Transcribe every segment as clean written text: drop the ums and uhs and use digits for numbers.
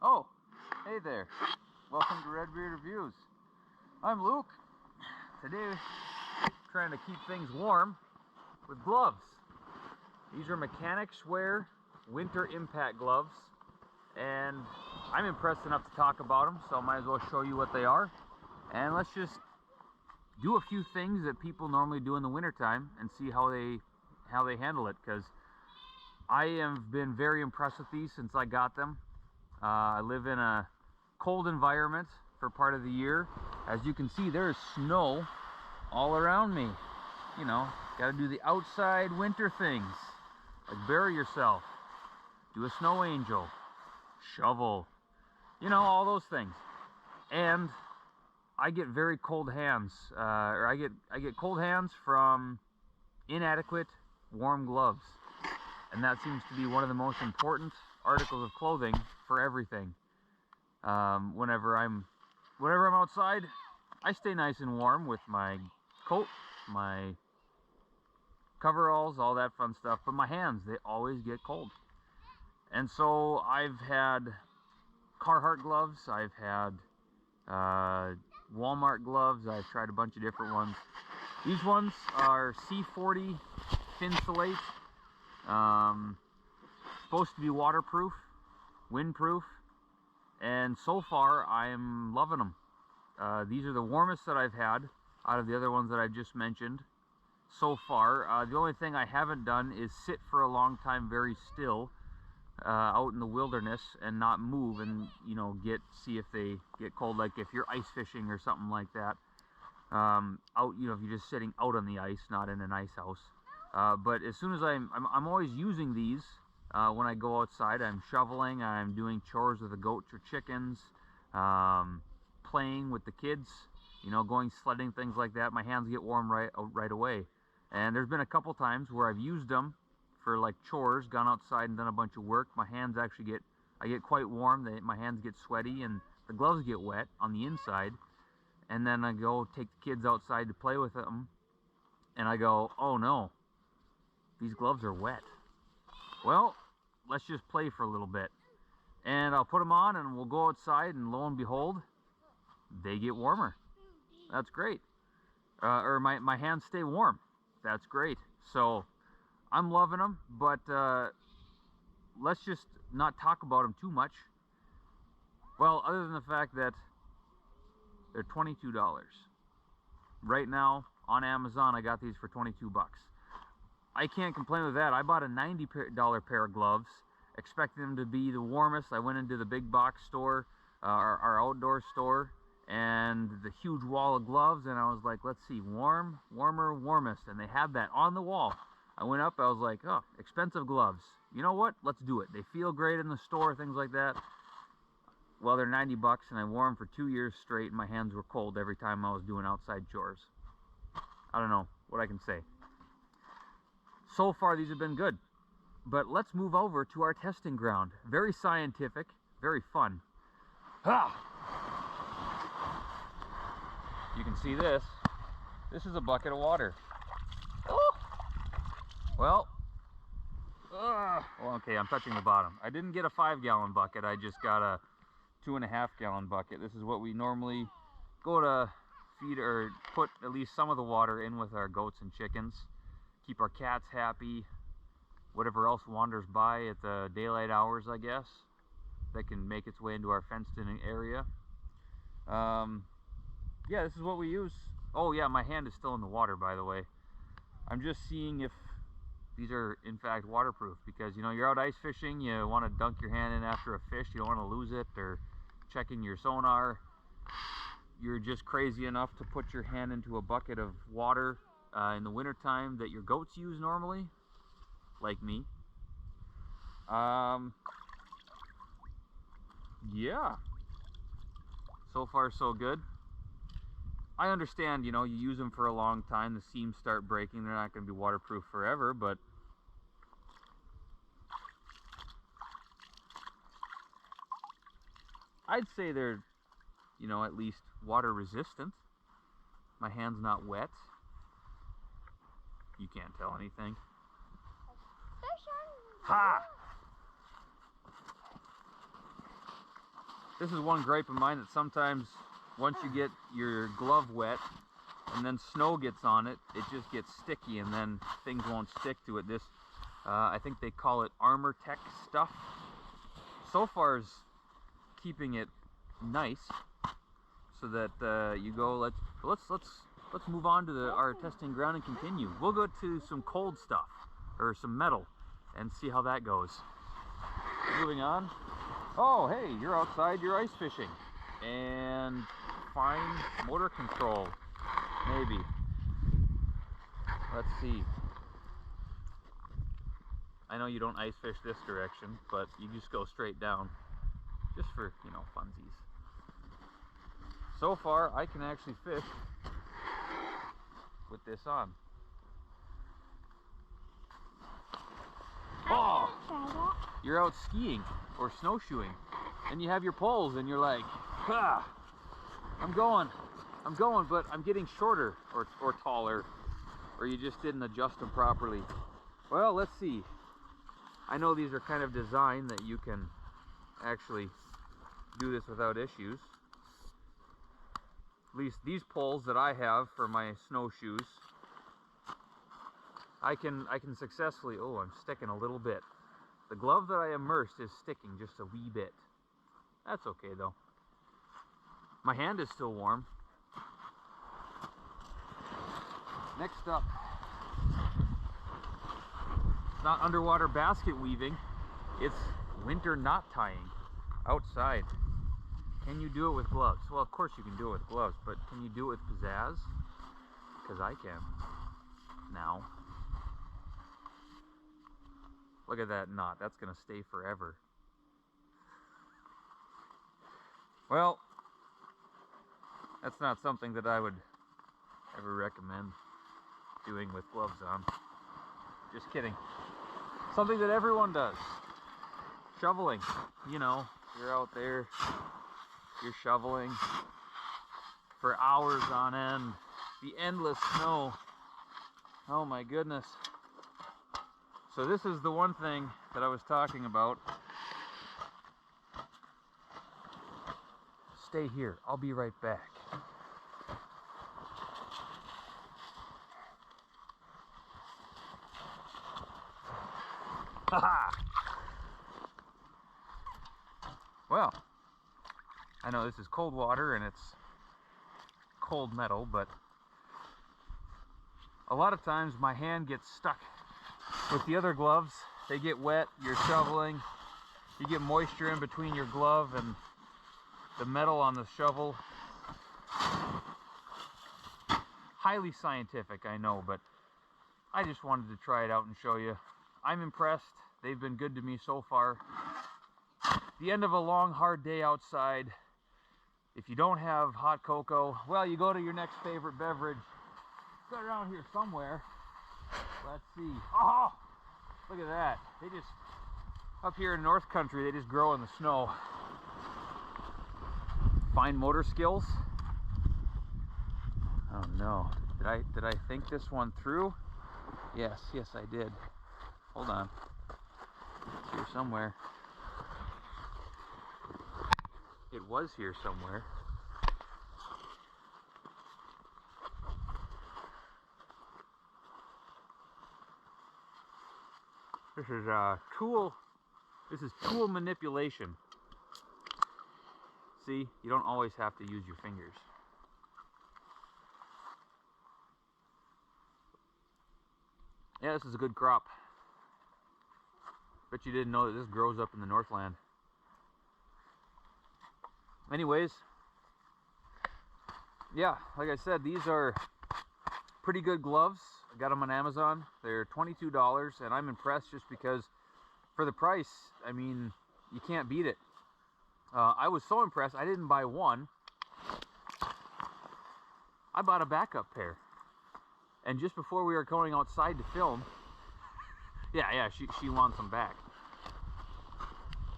Oh, hey there. Welcome to Redbeard Reviews. I'm Luke. Today, trying to keep things warm with gloves. These are Mechanix Winter Impact Gloves, and I'm impressed enough to talk about them, so I might as well show you what they are. And let's just do a few things that people normally do in the wintertime and see how they handle it, because I have been very impressed with these since I got them. I live in a cold environment for part of the year. As you can see, there's snow all around me. You know, gotta do the outside winter things, like bury yourself, do a snow angel, shovel, you know, all those things. And I get very cold hands, or I get cold hands from inadequate warm gloves. And that seems to be one of the most important articles of clothing for everything. Whenever I'm outside, I stay nice and warm with my coat, my coveralls, all that fun stuff. But my hands, they always get cold. And so I've had Carhartt gloves, I've had Walmart gloves, I've tried a bunch of different ones. These ones are C40 Thinsulate. Supposed to be waterproof, windproof, and so far I'm loving them. These are the warmest that I've had out of the other ones that I just mentioned so far. The only thing I haven't done is sit for a long time very still out in the wilderness and not move and, you know, see if they get cold, like if you're ice fishing or something like that. Out, you know, if you're just sitting out on the ice, not in an ice house. But as soon as I'm always using these when I go outside. I'm shoveling, I'm doing chores with the goats or chickens, playing with the kids, you know, going sledding, things like that. My hands get warm right away. And there's been a couple times where I've used them for like chores, gone outside and done a bunch of work. My hands actually I get quite warm. My hands get sweaty and the gloves get wet on the inside. And then I go take the kids outside to play with them, and I go, oh no, these gloves are wet. Well, let's just play for a little bit. And I'll put them on and we'll go outside, and lo and behold, they get warmer. That's great. Or my hands stay warm. That's great. So I'm loving them, but let's just not talk about them too much. Well, other than the fact that they're $22. Right now on Amazon, I got these for 22 bucks. I can't complain with that. I bought a $90 pair of gloves, expecting them to be the warmest. I went into the big box store, our outdoor store, and the huge wall of gloves, and I was like, let's see, warm, warmer, warmest. And they had that on the wall. I went up, I was like, oh, expensive gloves. You know what? Let's do it. They feel great in the store, things like that. Well, they're 90 bucks, and I wore them for 2 years straight, and my hands were cold every time I was doing outside chores. I don't know what I can say. So far, these have been good. But let's move over to our testing ground. Very scientific, very fun. Ha! You can see this. This is a bucket of water. Oh! Well, okay, I'm touching the bottom. I didn't get a 5-gallon bucket. I just got a 2.5-gallon bucket. This is what we normally go to feed or put at least some of the water in with our goats and chickens. Keep our cats happy, whatever else wanders by at the daylight hours, I guess, that can make its way into our fenced-in area. Yeah, this is what we use. Oh yeah, my hand is still in the water, by the way. I'm just seeing if these are in fact waterproof, because, you know, you're out ice fishing, you want to dunk your hand in after a fish, you don't want to lose it, or checking your sonar. You're just crazy enough to put your hand into a bucket of water in the wintertime that your goats use normally, like me. Yeah, so far so good. I understand, you know, you use them for a long time, the seams start breaking, they're not going to be waterproof forever, but I'd say they're, you know, at least water resistant. My hand's not wet. You can't tell anything. Ha! This is one gripe of mine, that sometimes once you get your glove wet and then snow gets on it, it just gets sticky and then things won't stick to it. This, I think they call it Armor Tech stuff. So far is keeping it nice, so that you go. Let's move on to our testing ground and continue. We'll go to some cold stuff or some metal and see how that goes. Moving on. Oh, hey, you're outside, you're ice fishing. And fine motor control, maybe. Let's see. I know you don't ice fish this direction, but you just go straight down, just for, you know, funsies. So far, I can actually fish with this on. Oh! You're out skiing or snowshoeing, and you have your poles, and you're like, ah, I'm going, but I'm getting shorter or taller, or you just didn't adjust them properly. Well, let's see. I know these are kind of designed that you can actually do this without issues. At least these poles that I have for my snowshoes, I can successfully, oh, I'm sticking a little bit. The glove that I immersed is sticking just a wee bit. That's okay though. My hand is still warm. Next up, it's not underwater basket weaving, it's winter knot tying outside. Can you do it with gloves? Well, of course you can do it with gloves, but can you do it with pizzazz? Because I can. Now. Look at that knot. That's going to stay forever. Well, that's not something that I would ever recommend doing with gloves on. Just kidding. Something that everyone does. Shoveling. You know, you're out there, you're shoveling for hours on end. The endless snow. Oh my goodness. So this is the one thing that I was talking about. Stay here. I'll be right back. Haha! Well, I know this is cold water and it's cold metal, but a lot of times my hand gets stuck with the other gloves. They get wet, you're shoveling, you get moisture in between your glove and the metal on the shovel. Highly scientific, I know, but I just wanted to try it out and show you. I'm impressed. They've been good to me so far. The end of a long, hard day outside. If you don't have hot cocoa, well, you go to your next favorite beverage. It's around here somewhere. Let's see. Oh, look at that. They just, up here in North Country, they just grow in the snow. Fine motor skills. Oh no. Did I think this one through? Yes, I did. Hold on. It's here somewhere. It was here somewhere. This is tool. This is tool manipulation. See, you don't always have to use your fingers. Yeah, this is a good crop. Bet you didn't know that this grows up in the Northland. Anyways, yeah, like I said, these are pretty good gloves. I got them on Amazon. They're $22, and I'm impressed just because for the price, I mean, you can't beat it. I was so impressed, I didn't buy one. I bought a backup pair. And just before we were going outside to film, yeah, she wants them back.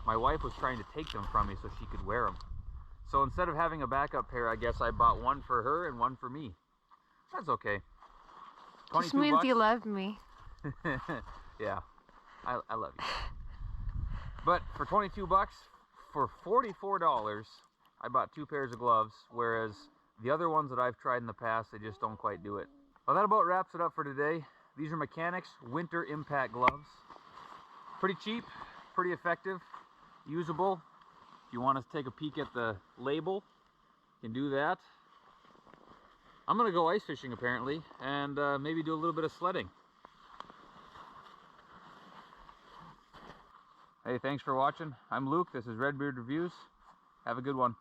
My wife was trying to take them from me so she could wear them. So instead of having a backup pair, I guess I bought one for her and one for me. That's okay. Just means you love me. Yeah, I love you. But for 22 bucks, for $44, I bought 2 pairs of gloves, whereas the other ones that I've tried in the past, they just don't quite do it. Well, that about wraps it up for today. These are Mechanix Winter Impact Gloves. Pretty cheap, pretty effective, usable. If you want to take a peek at the label, you can do that. I'm going to go ice fishing apparently, and maybe do a little bit of sledding. Hey, thanks for watching. I'm Luke. This is Redbeard Reviews. Have a good one.